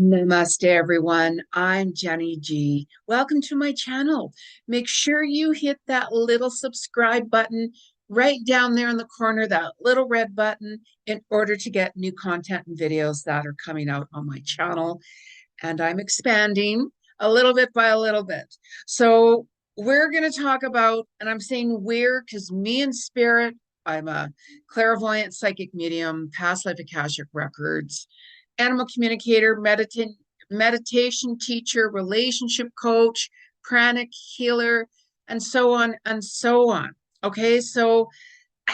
Namaste, everyone. I'm Jeni Ji. Welcome to my channel. Make sure you hit that little subscribe button right down there in the corner, that little red button, in order to get new content and videos that are coming out on my channel. And I'm expanding a little bit by a little bit. So we're going to talk about, and I'm saying we're because me and Spirit, I'm a clairvoyant psychic medium, past life akashic records, animal communicator, meditation teacher, relationship coach, pranic healer, and so on and so on. Okay, so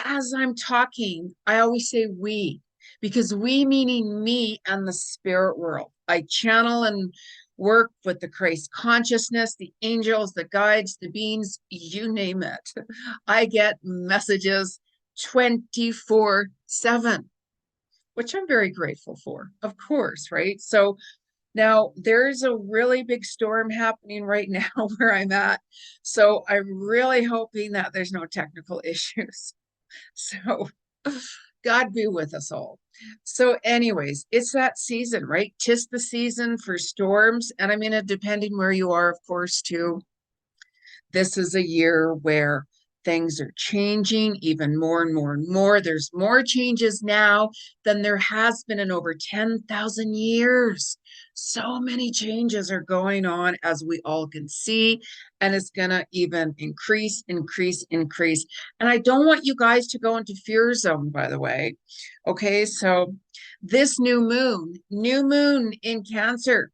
as I'm talking, I always say we, because we meaning me and the spirit world. I channel and work with the Christ consciousness, the angels, the guides, the beings, you name it. I get messages 24/7, which I'm very grateful for, of course, right? So now there's a really big storm happening right now where I'm at. So I'm really hoping that there's no technical issues. So God be with us all. So, anyways, it's that season, right? 'Tis the season for storms. And I mean, depending where you are, of course, too. This is a year where things are changing even more and more and more. There's more changes now than there has been in over 10,000 years. So many changes are going on, as we all can see, and it's going to even increase, increase, increase. And I don't want you guys to go into fear zone, by the way. Okay, so this new moon in Cancer.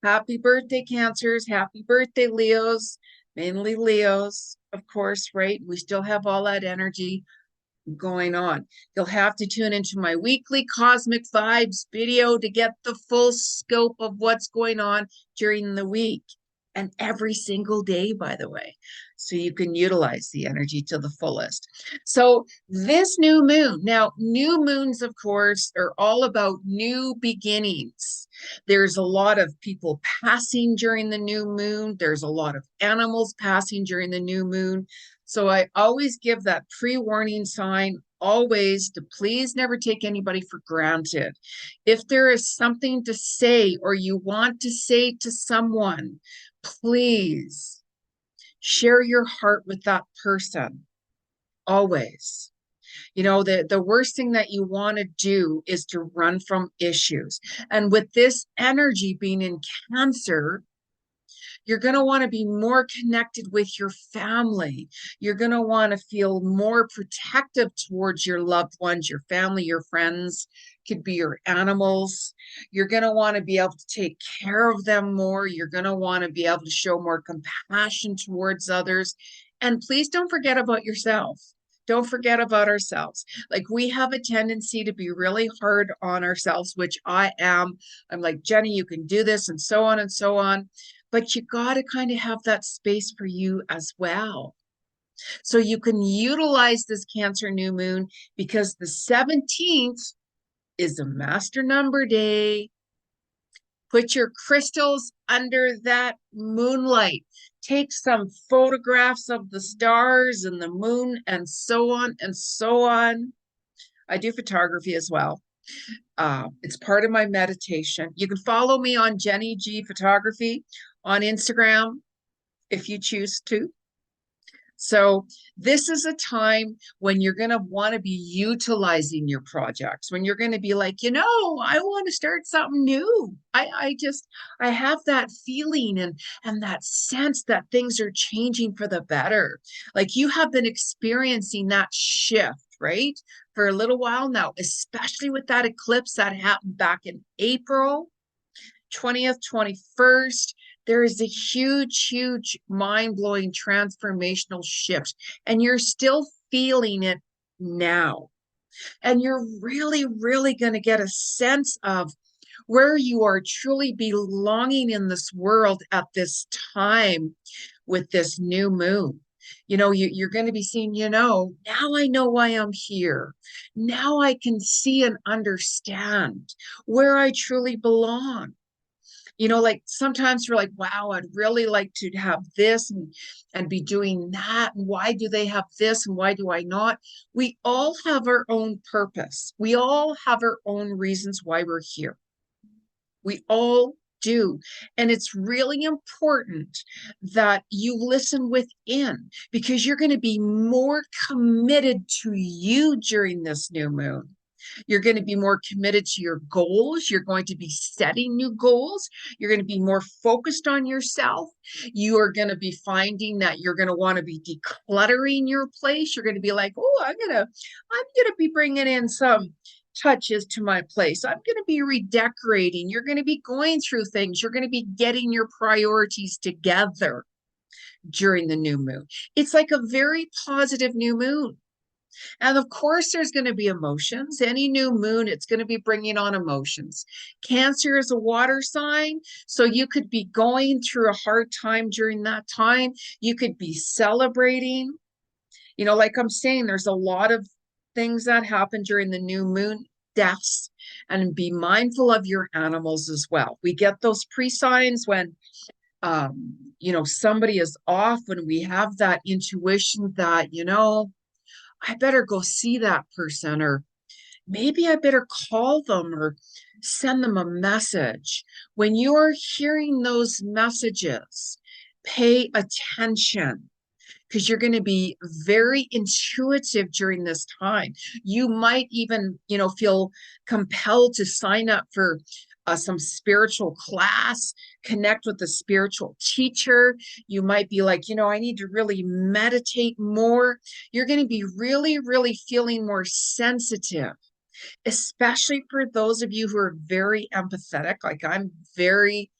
Happy birthday, Cancers. Happy birthday, Leos. Mainly Leos, of course, right? We still have all that energy going on. You'll have to tune into my weekly Cosmic Vibes video to get the full scope of what's going on during the week and every single day, by the way, so you can utilize the energy to the fullest. So this new moon, now new moons, of course, are all about new beginnings. There's a lot of people passing during the new moon. There's a lot of animals passing during the new moon. So I always give that pre-warning sign, always, to please never take anybody for granted. If there is something to say or you want to say to someone, please share your heart with that person. Always. You know, the worst thing that you want to do is to run from issues. And with this energy being in Cancer, you're going to want to be more connected with your family. You're going to want to feel more protective towards your loved ones, your family, your friends, could be your animals. You're going to want to be able to take care of them more. You're going to want to be able to show more compassion towards others. And please don't forget about yourself. Don't forget about ourselves. Like, we have a tendency to be really hard on ourselves, which I am. I'm like, Jeni, you can do this, and so on and so on. But you got to kind of have that space for you as well. So you can utilize this Cancer new moon, because the 17th is a master number day. Put your crystals under that moonlight. Take some photographs of the stars and the moon and so on and so on. I do photography as well. It's part of my meditation. You can follow me on Jeni Ji Photography on Instagram if you choose to. So this is a time when you're going to want to be utilizing your projects, when you're going to be like, you know, I want to start something new. I have that feeling and that sense that things are changing for the better. Like, you have been experiencing that shift, right? For a little while now, especially with that eclipse that happened back in April 20th, 21st. There is a huge, huge, mind-blowing transformational shift, and you're still feeling it now. And you're really, really going to get a sense of where you are truly belonging in this world at this time with this new moon. You know, you're going to be seeing, you know, now I know why I'm here. Now I can see and understand where I truly belong. You know, like, sometimes we're like, wow, I'd really like to have this and be doing that. And why do they have this and why do I not? We all have our own purpose. We all have our own reasons why we're here. We all do. And it's really important that you listen within, because you're going to be more committed to you during this new moon. You're going to be more committed to your goals. You're going to be setting new goals. You're going to be more focused on yourself. You are going to be finding that you're going to want to be decluttering your place. You're going to be like, oh, I'm going to be bringing in some touches to my place. I'm going to be redecorating. You're going to be going through things. You're going to be getting your priorities together during the new moon. It's like a very positive new moon. And of course, there's going to be emotions. Any new moon, it's going to be bringing on emotions. Cancer is a water sign. So you could be going through a hard time during that time. You could be celebrating. You know, like I'm saying, there's a lot of things that happen during the new moon, deaths, and be mindful of your animals as well. We get those pre-signs when somebody is off, when we have that intuition that, I better go see that person, or maybe I better call them or send them a message. When you're hearing those messages, pay attention, because you're going to be very intuitive during this time. You might even, feel compelled to sign up for some spiritual class, connect with a spiritual teacher. You might be like, I need to really meditate more. You're going to be really, really feeling more sensitive, especially for those of you who are very empathetic. Like I'm very,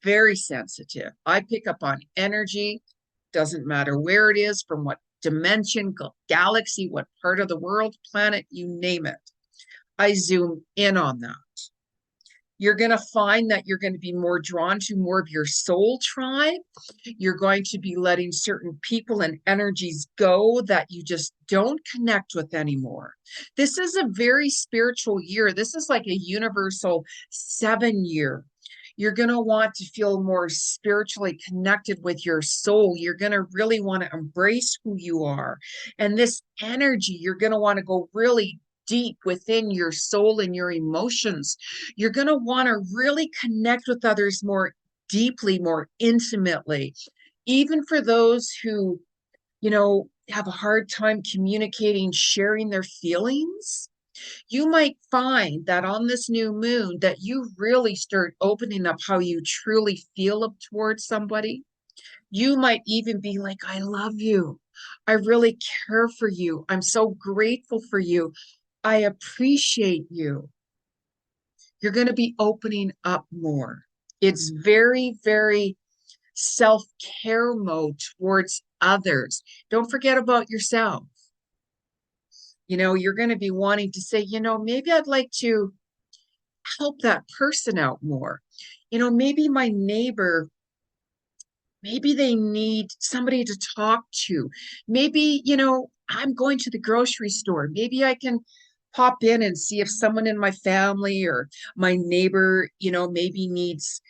very sensitive. I pick up on energy, doesn't matter where it is, from what dimension, galaxy, what part of the world, planet, you name it. I zoom in on that. You're going to find that you're going to be more drawn to more of your soul tribe. You're going to be letting certain people and energies go that you just don't connect with anymore. This is a very spiritual year. This is like a universal 7 year. You're going to want to feel more spiritually connected with your soul. You're going to really want to embrace who you are. And this energy, you're going to want to go really deep within your soul and your emotions. You're going to want to really connect with others more deeply, more intimately. Even for those who, have a hard time communicating, sharing their feelings, you might find that on this new moon that you really start opening up how you truly feel up towards somebody. You might even be like, I love you. I really care for you. I'm so grateful for you. I appreciate you. You're going to be opening up more. It's very, very self-care mode towards others. Don't forget about yourself. You're going to be wanting to say, maybe I'd like to help that person out more. Maybe my neighbor, maybe they need somebody to talk to. Maybe, I'm going to the grocery store. Maybe I can pop in and see if someone in my family or my neighbor, maybe needs,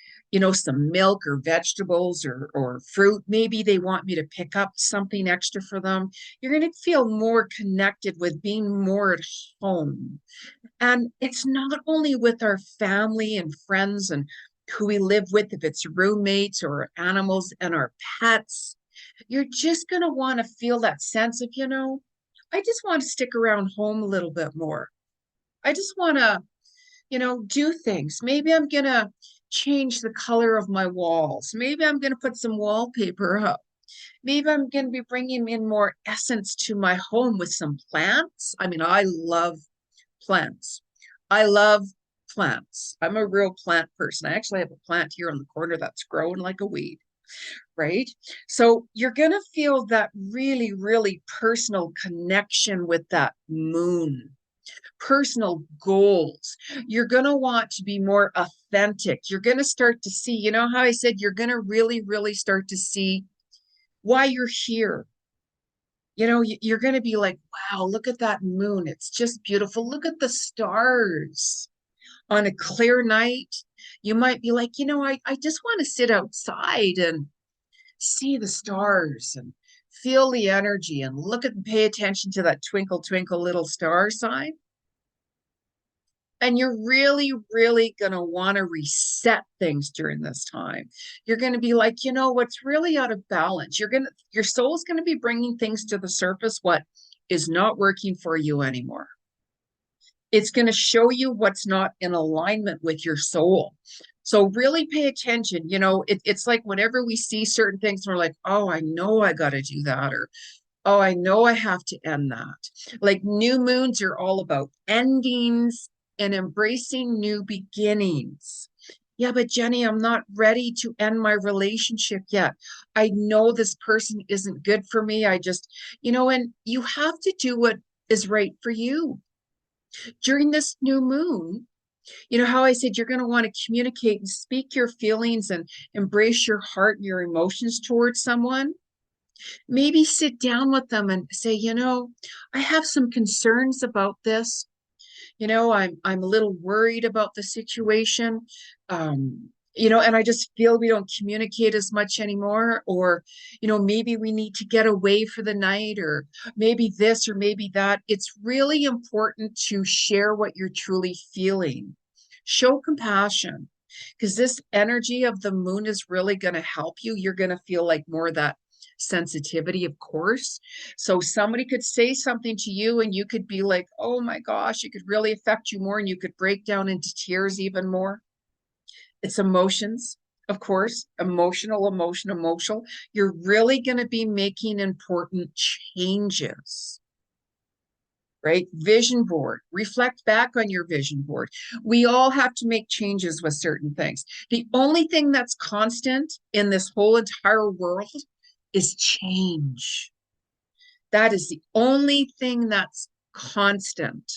some milk or vegetables or fruit. Maybe they want me to pick up something extra for them. You're going to feel more connected with being more at home. And it's not only with our family and friends and who we live with, if it's roommates or animals and our pets. You're just going to want to feel that sense of, I just want to stick around home a little bit more. I just want to, do things. Maybe I'm going to change the color of my walls. Maybe I'm going to put some wallpaper up. Maybe I'm going to be bringing in more essence to my home with some plants. I mean, I love plants. I love plants. I'm a real plant person. I actually have a plant here in the corner that's growing like a weed, right? So you're going to feel that really, really personal connection with that moon, personal goals. You're going to want to be more authentic. You're going to start to see, how I said, you're going to really, really start to see why you're here. You're going to be like, wow, look at that moon. It's just beautiful. Look at the stars on a clear night. You might be like, I just want to sit outside and see the stars and feel the energy and look at and pay attention to that twinkle, twinkle little star sign. And you're really, really going to want to reset things during this time. You're going to be like, you know, what's really out of balance? Your soul's going to be bringing things to the surface, what is not working for you anymore. It's going to show you what's not in alignment with your soul. So really pay attention. You know, it's like whenever we see certain things, we're like, oh, I know I got to do that. Or, oh, I know I have to end that. Like new moons are all about endings and embracing new beginnings. Yeah, but Jeni, I'm not ready to end my relationship yet. I know this person isn't good for me. I just, you know, and you have to do what is right for you. During this new moon, you know how I said you're going to want to communicate and speak your feelings and embrace your heart and your emotions towards someone? Maybe sit down with them and say, you know, I have some concerns about this. You know, I'm a little worried about the situation. You know, and I just feel we don't communicate as much anymore. Or, you know, maybe we need to get away for the night, or maybe this or maybe that. It's really important to share what you're truly feeling. Show compassion, because this energy of the moon is really going to help you. You're going to feel like more of that sensitivity, of course. So somebody could say something to you and you could be like, oh my gosh, it could really affect you more and you could break down into tears even more. It's emotions, of course, emotional. You're really going to be making important changes, right? Vision board, reflect back on your vision board. We all have to make changes with certain things. The only thing that's constant in this whole entire world is change. That is the only thing that's constant.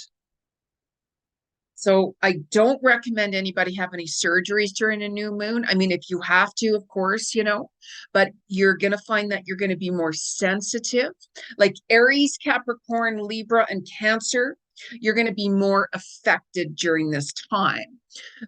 So I don't recommend anybody have any surgeries during a new moon. I mean, if you have to, of course, you know, but you're going to find that you're going to be more sensitive. Like Aries, Capricorn, Libra, and Cancer, you're going to be more affected during this time.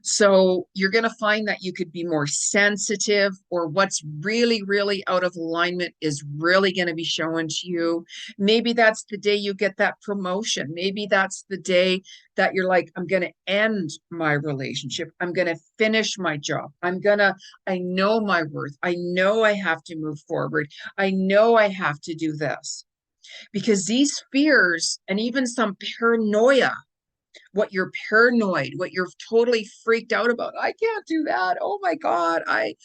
So you're going to find that you could be more sensitive, or what's really, really out of alignment is really going to be showing to you. Maybe that's the day you get that promotion. Maybe that's the day that you're like, I'm going to end my relationship. I'm going to finish my job. I know my worth. I know I have to move forward. I know I have to do this. Because these fears and even some paranoia, what you're paranoid, what you're totally freaked out about. I can't do that. Oh my God, I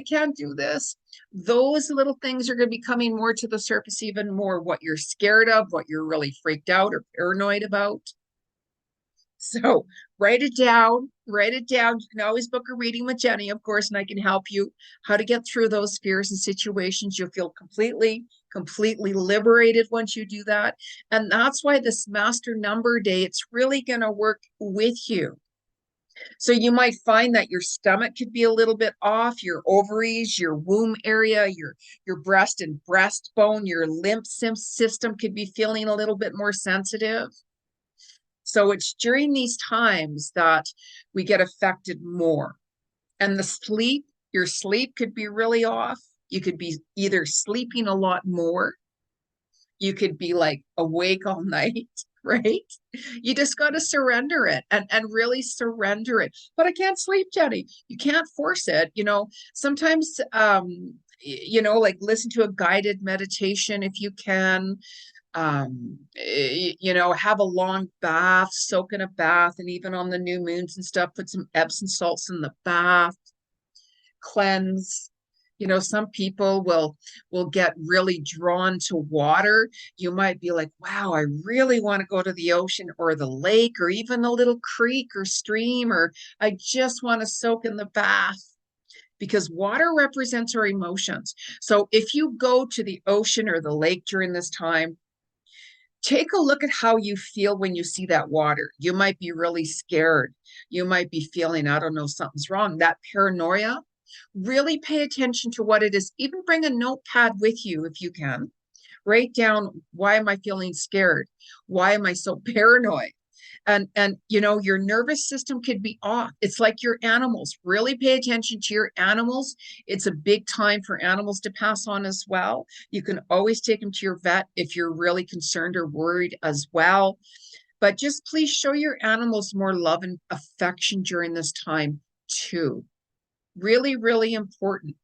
can't do this. Those little things are going to be coming more to the surface, even more what you're scared of, what you're really freaked out or paranoid about. So write it down, write it down. You can always book a reading with Jeni, of course, and I can help you how to get through those fears and situations. You'll feel completely liberated once you do that. And that's why this master number day, it's really going to work with you. So you might find that your stomach could be a little bit off, your ovaries, your womb area, your breast and breastbone, your lymph system could be feeling a little bit more sensitive. So it's during these times that we get affected more. And the sleep, your sleep could be really off. You could be either sleeping a lot more. You could be like awake all night, right? You just got to surrender it and really surrender it. But I can't sleep, Jeni. You can't force it. You know, sometimes, you know, like listen to a guided meditation if you can. You know, have a long bath, soak in a bath, and even on the new moons and stuff, put some Epsom salts in the bath, cleanse. You know, some people will get really drawn to water. You might be like, wow, I really want to go to the ocean or the lake or even a little creek or stream, or I just want to soak in the bath, because water represents our emotions. So if you go to the ocean or the lake during this time, take a look at how you feel when you see that water. You might be really scared. You might be feeling, I don't know, something's wrong. That paranoia, really pay attention to what it is. Even bring a notepad with you if you can. Write down, why am I feeling scared? Why am I so paranoid? And you know, your nervous system could be off. It's like your animals. Really pay attention to your animals. It's a big time for animals to pass on as well. You can always take them to your vet if you're really concerned or worried as well. But just please show your animals more love and affection during this time too. Really, really important.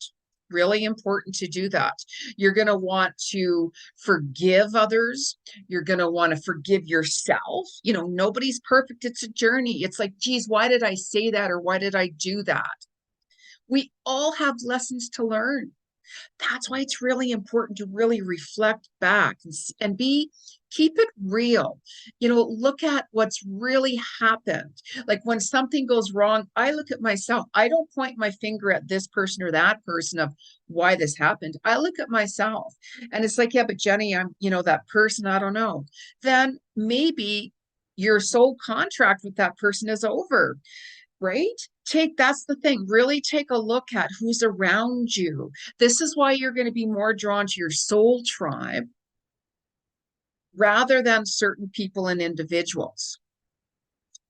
Really important to do that. You're going to want to forgive others. You're going to want to forgive yourself. You know, nobody's perfect. It's a journey. It's like, geez, why did I say that? Or why did I do that? We all have lessons to learn. That's why it's really important to really reflect back and keep it real. You know, look at what's really happened. Like when something goes wrong, I look at myself. I don't point my finger at this person or that person of why this happened. I look at myself and it's like, yeah, but Jeni, I'm, you know, that person, I don't know. Then maybe your soul contract with that person is over, right? That's the thing. Really take a look at who's around you. This is why you're going to be more drawn to your soul tribe rather than certain people and individuals.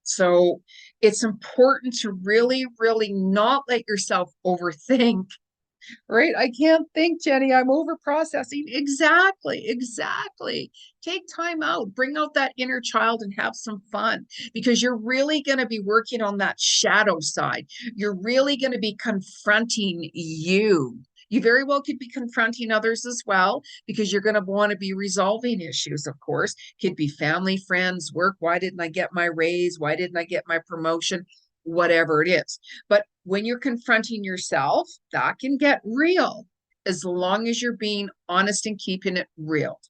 So it's important to really, really not let yourself overthink, right? I can't think, Jeni. I'm over processing. Exactly, exactly. Take time out, bring out that inner child and have some fun because you're really going to be working on that shadow side. You're really going to be confronting you. You very well could be confronting others as well because you're going to want to be resolving issues, of course. Could be family, friends, work. Why didn't I get my raise? Why didn't I get my promotion? Whatever it is. But when you're confronting yourself, that can get real as long as you're being honest and keeping it real.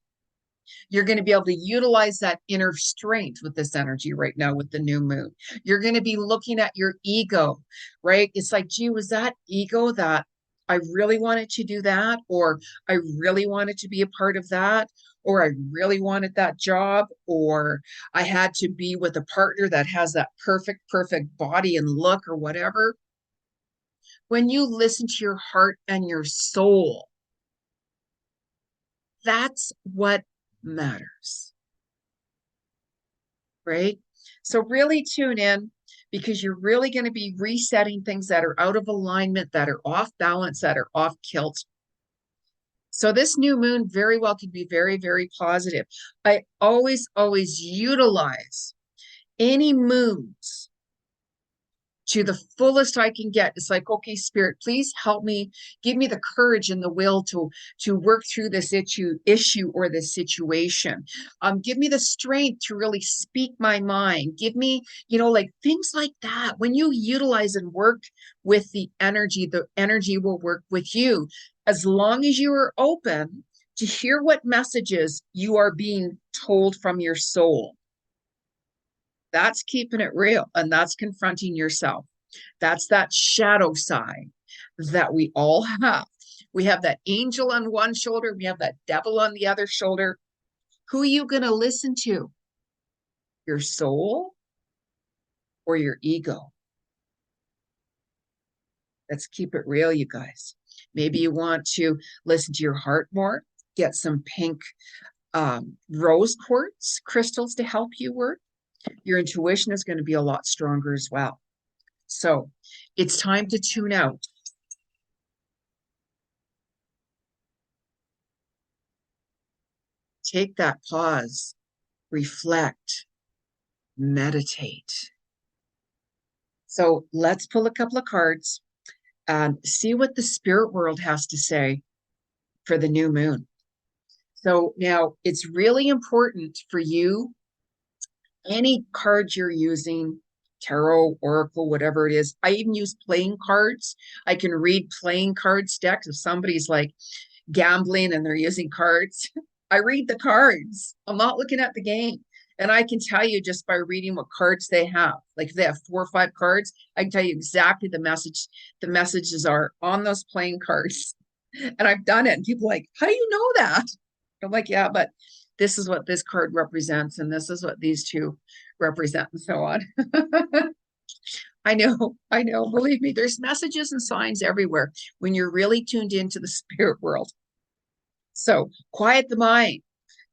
You're going to be able to utilize that inner strength with this energy right now with the new moon. You're going to be looking at your ego, right? It's like, gee, was that ego that I really wanted to do that? Or I really wanted to be a part of that? Or I really wanted that job? Or I had to be with a partner that has that perfect body and look or whatever. When you listen to your heart and your soul, that's what matters, right? So really tune in because you're really going to be resetting things that are out of alignment, that are off balance, that are off kilt. So this new moon very well could be very, very positive. I always utilize any moons to the fullest I can get. It's like, okay, Spirit, please help me, give me the courage and the will to work through this issue or this situation. Give me the strength to really speak my mind. Give me, you know, like things like that. When you utilize and work with the energy will work with you as long as you are open to hear what messages you are being told from your soul. That's keeping it real and that's confronting yourself. That's that shadow side that we all have. We have that angel on one shoulder, we have that devil on the other shoulder. Who are you going to listen to? Your soul or your ego? Let's keep it real, you guys. Maybe you want to listen to your heart more, get some pink rose quartz crystals to help you work. Your intuition is going to be a lot stronger as well. So it's time to tune out. Take that pause, reflect, meditate. So let's pull a couple of cards and see what the spirit world has to say for the new moon. So now it's really important for you, any cards you're using, tarot, oracle, whatever it is. I even use playing cards. I can read playing cards decks if somebody's like gambling and they're using cards. I read the cards. I'm not looking at the game. And I can tell you just by reading what cards they have. Like if they have 4 or 5 cards, I can tell you exactly the messages are on those playing cards. And I've done it. And people are like, how do you know that? I'm like, yeah, but this is what this card represents, and this is what these two represent, and so on. I know. Believe me, there's messages and signs everywhere when you're really tuned into the spirit world. So quiet the mind.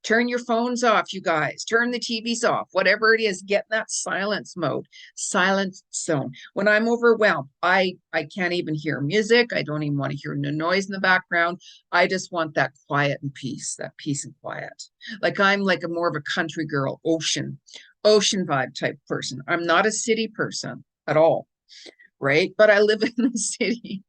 Turn your phones off, you guys. Turn the TVs off. Whatever it is, get in that silence mode, silence zone. When I'm overwhelmed, I can't even hear music. I don't even want to hear no noise in the background. I just want that quiet and peace, that peace and quiet. Like I'm like a more of a country girl, ocean, ocean vibe type person. I'm not a city person at all, right? But I live in the city.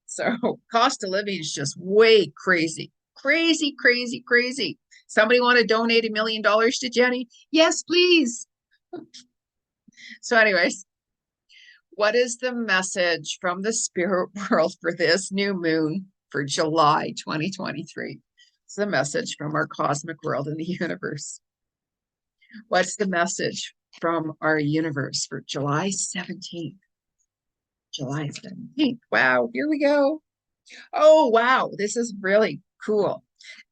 So cost of living is just way crazy. Crazy, crazy, crazy. Somebody want to donate $1 million to Jeni? Yes, please. So, anyways, what is the message from the spirit world for this new moon for July 2023? It's the message from our cosmic world in the universe. What's the message from our universe for July 17th? July 17th. Wow, here we go. Oh, wow, this is really cool.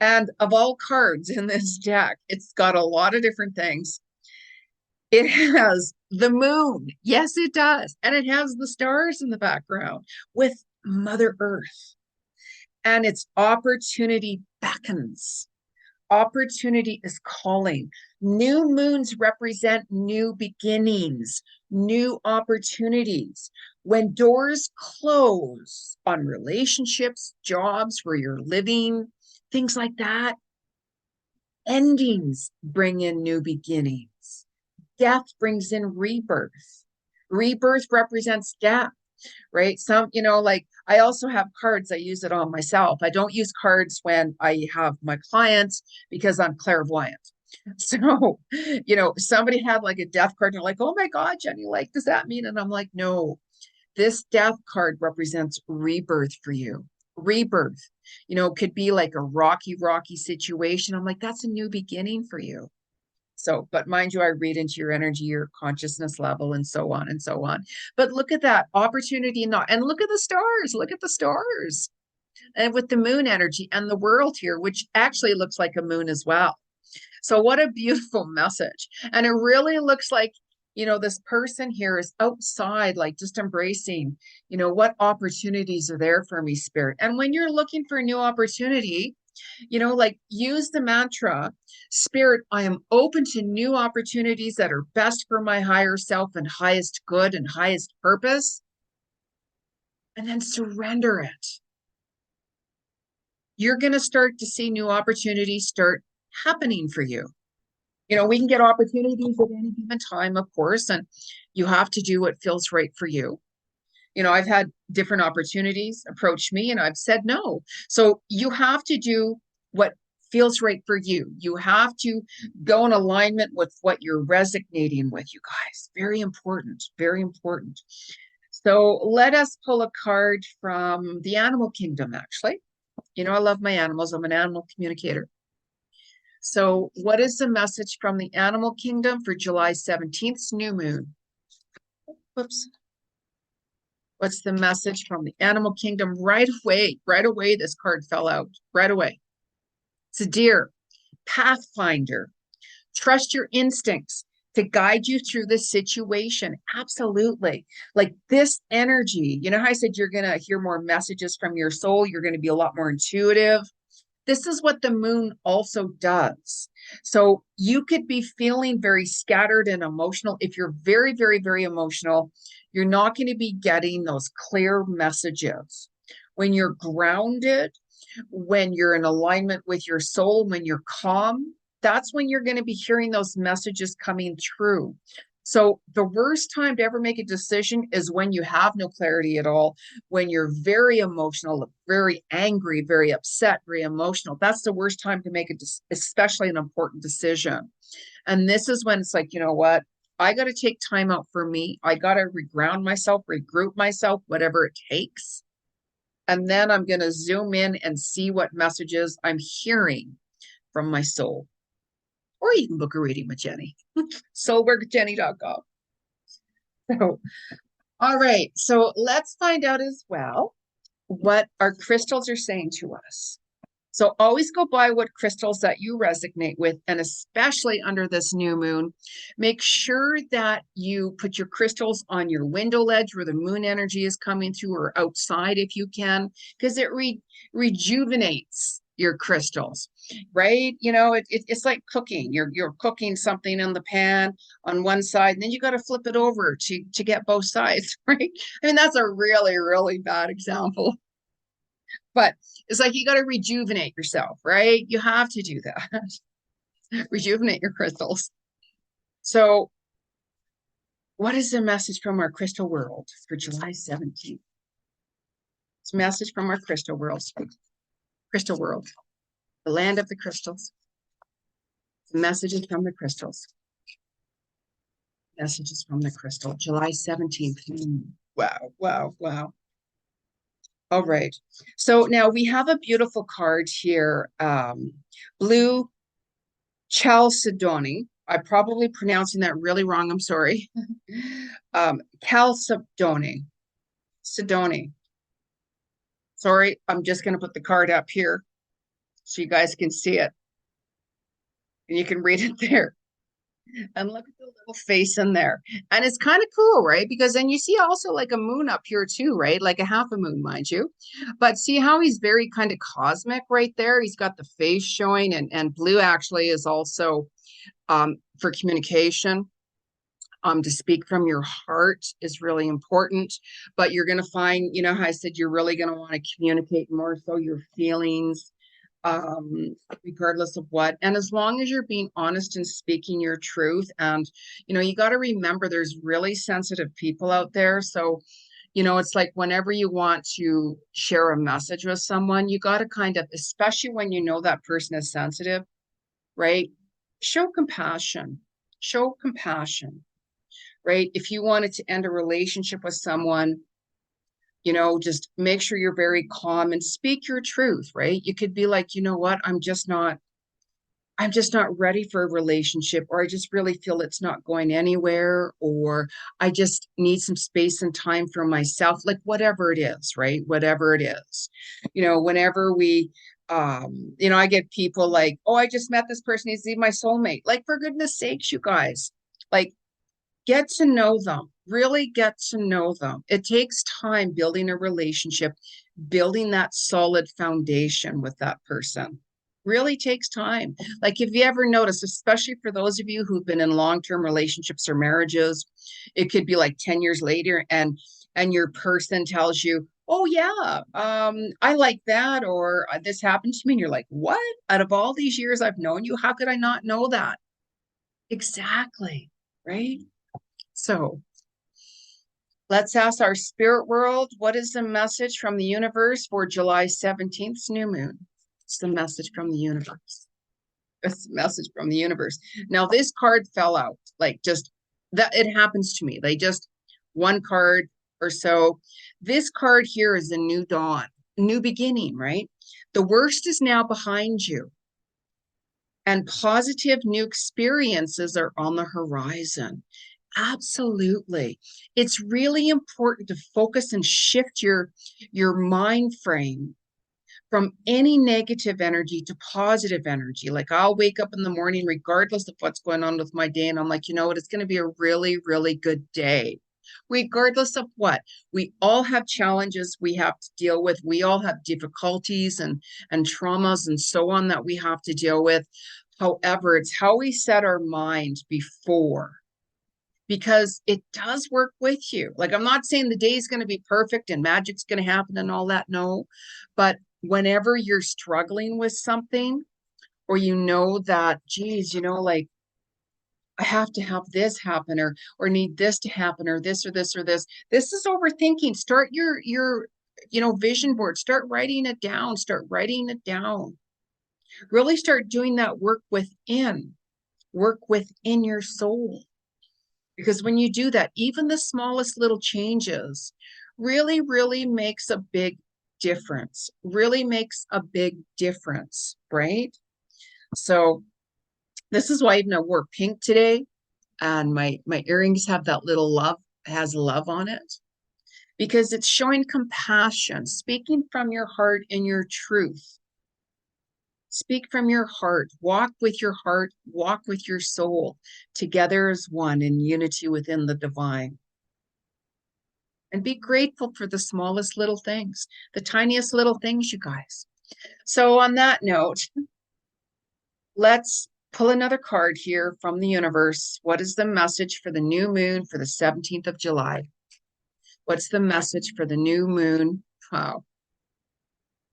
And of all cards in this deck, it's got a lot of different things. It has the moon. Yes, it does. And it has the stars in the background with Mother Earth. And it's opportunity beckons. Opportunity is calling. New moons represent new beginnings, new opportunities. When doors close on relationships, jobs, where you're living, things like that, endings bring in new beginnings. Death brings in rebirth. Rebirth represents death, right? Some, like I also have cards, I use it on myself. I don't use cards when I have my clients because I'm clairvoyant. So, somebody had like a death card and they're like, oh my God, Jeni, like, does that mean? And I'm like, no, this death card represents rebirth for you. Rebirth, could be like a rocky, rocky situation. I'm like, that's a new beginning for you. So, but mind you, I read into your energy, your consciousness level, and so on and so on. But look at that opportunity, and look at the stars. Look at the stars, and with the moon energy and the world here, which actually looks like a moon as well. So, what a beautiful message! And it really looks like this person here is outside, like just embracing, what opportunities are there for me, spirit. And when you're looking for a new opportunity, like use the mantra, Spirit, I am open to new opportunities that are best for my higher self and highest good and highest purpose. And then surrender it. You're going to start to see new opportunities start happening for you. We can get opportunities at any given time, of course, and you have to do what feels right for you. I've had different opportunities approach me and I've said no. So you have to do what feels right for you. You have to go in alignment with what you're resonating with, you guys. Very important, very important. So let us pull a card from the animal kingdom, actually. I love my animals. I'm an animal communicator. So what is the message from the animal kingdom for July 17th, new moon? Whoops. What's the message from the animal kingdom? Right away, this card fell out. Right away. It's a deer, pathfinder. Trust your instincts to guide you through this situation. Absolutely. Like this energy, how I said you're going to hear more messages from your soul. You're going to be a lot more intuitive. This is what the moon also does. So you could be feeling very scattered and emotional. If you're very, very, very emotional, you're not going to be getting those clear messages. When you're grounded, when you're in alignment with your soul, when you're calm, that's when you're going to be hearing those messages coming through. So the worst time to ever make a decision is when you have no clarity at all, when you're very emotional, very angry, very upset, very emotional. That's the worst time to make especially an important decision. And this is when it's like, you know what? I got to take time out for me. I got to reground myself, regroup myself, whatever it takes. And then I'm going to zoom in and see what messages I'm hearing from my soul. Or you can book a reading with Jeni, soulworkjeni.com. So, all right. So let's find out as well what our crystals are saying to us. So always go by what crystals that you resonate with, and especially under this new moon, make sure that you put your crystals on your window ledge where the moon energy is coming through, or outside if you can, because it rejuvenates your crystals, right? It's like cooking. You're cooking something in the pan on one side, and then you got to flip it over to get both sides, right? I mean, that's a really, really bad example. But it's like you got to rejuvenate yourself, right? You have to do that. Rejuvenate your crystals. So what is the message from our crystal world for July 17th? It's a message from our crystal world. Crystal world, the land of the crystals. Messages from the crystals. Messages from the crystal. July 17th. Wow, wow, wow. All right. So now we have a beautiful card here. Blue Chalcedony. I'm probably pronouncing that really wrong. I'm sorry. Chalcedony. Sidoni. Sorry, I'm just going to put the card up here so you guys can see it. And you can read it there. And look at the little face in there. And it's kind of cool, right? Because then you see also like a moon up here too, right? Like a half a moon, mind you. But see how he's very kind of cosmic right there? He's got the face showing, and blue actually is also for communication. To speak from your heart is really important, but you're going to find, you know, how I said, you're really going to want to communicate more so your feelings, regardless of what. And as long as you're being honest and speaking your truth, and, you know, you got to remember there's really sensitive people out there. So, you know, it's like whenever you want to share a message with someone, you got to kind of, especially when you know that person is sensitive, right? Show compassion. Show compassion. Right? If you wanted to end a relationship with someone, you know, just make sure you're very calm and speak your truth, right? You could be like, you know what, I'm just not ready for a relationship, or I just really feel it's not going anywhere, or I just need some space and time for myself, like whatever it is, right? Whatever it is. You know, whenever we you know, I get people like, oh, I just met this person, he's my soulmate. Like, for goodness sakes, you guys, like, get to know them, really get to know them. It takes time building a relationship, building that solid foundation with that person. Really takes time. Like, if you ever notice, especially for those of you who've been in long-term relationships or marriages, it could be like 10 years later, and your person tells you, oh yeah, I like that, or this happened to me, and you're like, what? Out of all these years I've known you, how could I not know that? Exactly, right? So let's ask our spirit world, what is the message from the universe for July 17th new moon? It's the message from the universe. It's the message from the universe. Now, this card fell out, like, just that it happens to me. They just one card or so. This card here is a new dawn, new beginning, right? The worst is now behind you, and positive new experiences are on the horizon. Absolutely. It's really important to focus and shift your mind frame from any negative energy to positive energy. Like, I'll wake up in the morning, regardless of what's going on with my day, and I'm like, you know what, it's going to be a really, really good day. Regardless of what, we all have challenges we have to deal with. We all have difficulties and traumas and so on that we have to deal with. However, it's how we set our mind before, because it does work with you. Like, I'm not saying the day is going to be perfect and magic's going to happen and all that. No, but whenever you're struggling with something, or you know that, geez, you know, like, I have to have this happen, or need this to happen, or this, or this, or this. This is overthinking. Start your you know, vision board. Start writing it down. Start writing it down. Really start doing that work within. Work within your soul. Because when you do that, even the smallest little changes really, really makes a big difference. Really makes a big difference, right? So this is why even I wore pink today, and my earrings have that little love, has love on it, because it's showing compassion, speaking from your heart and your truth. Speak from your heart, walk with your heart, walk with your soul, together as one in unity within the divine. And be grateful for the smallest little things, the tiniest little things, you guys. So on that note, let's pull another card here from the universe. What is the message for the new moon for the 17th of July? What's the message for the new moon? Wow.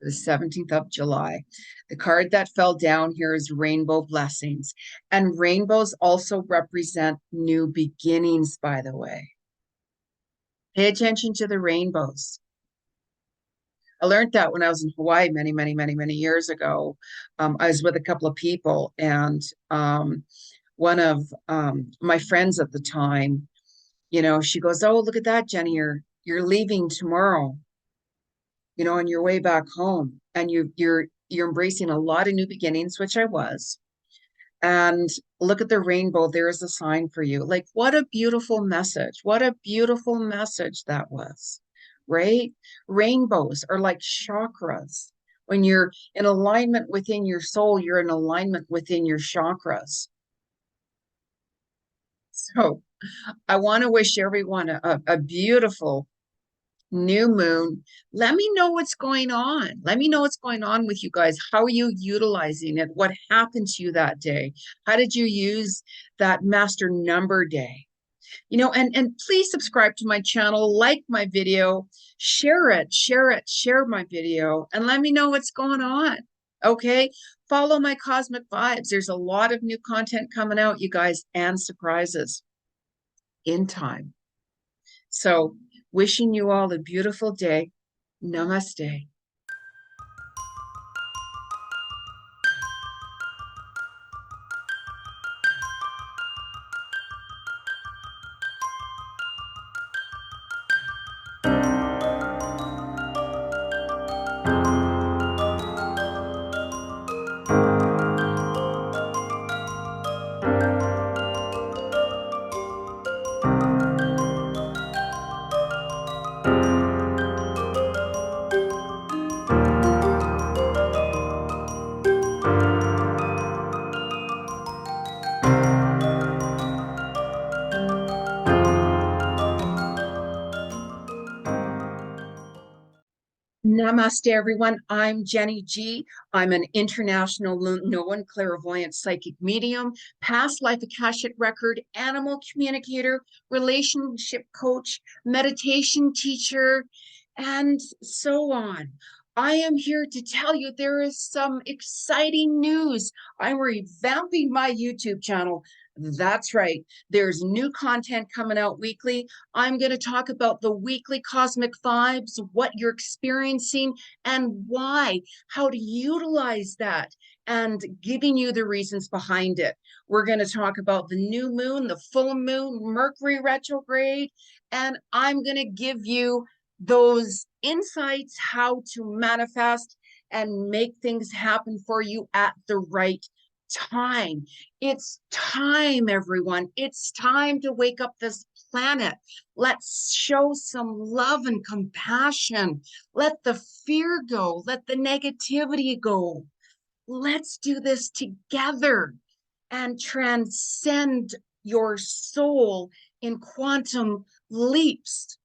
the 17th of July. The card that fell down here is rainbow blessings. And rainbows also represent new beginnings, by the way. Pay attention to the rainbows. I learned that when I was in Hawaii many years ago. I was with a couple of people, and one of my friends at the time, she goes, "Oh, look at that, Jeni, you're leaving tomorrow, on your way back home, and you're embracing a lot of new beginnings," which I was. And look at the rainbow. There is a sign for you. Like, what a beautiful message. What a beautiful message that was, right? Rainbows are like chakras. When you're in alignment within your soul, you're in alignment within your chakras. So I want to wish everyone a beautiful new moon. Let me know what's going on. Let me know what's going on with you guys. How are you utilizing it? What happened to you that day? How did you use that master number day? And please subscribe to my channel, like my video, share my video, and let me know what's going on. Okay, follow my cosmic vibes. There's a lot of new content coming out, you guys, and surprises in time. So wishing you all a beautiful day. Namaste. Namaste, everyone. I'm Jeni Ji. I'm an international known clairvoyant psychic medium, past life akashic record, animal communicator, relationship coach, meditation teacher, and so on. I am here to tell you there is some exciting news. I'm revamping my YouTube channel. That's right. There's new content coming out weekly. I'm going to talk about the weekly cosmic vibes, what you're experiencing and why, how to utilize that, and giving you the reasons behind it. We're going to talk about the new moon, the full moon, Mercury retrograde, and I'm going to give you those insights, how to manifest and make things happen for you at the right time. It's time, everyone. It's time to wake up this planet. Let's show some love and compassion. Let the fear go. Let the negativity go. Let's do this together and transcend your soul in quantum leaps.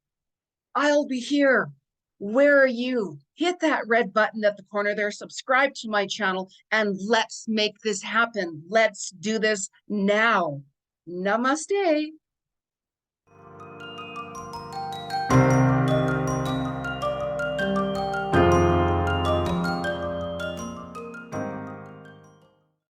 I'll be here. Where are you? Hit that red button at the corner there, subscribe to my channel, and let's make this happen. Let's do this now. Namaste.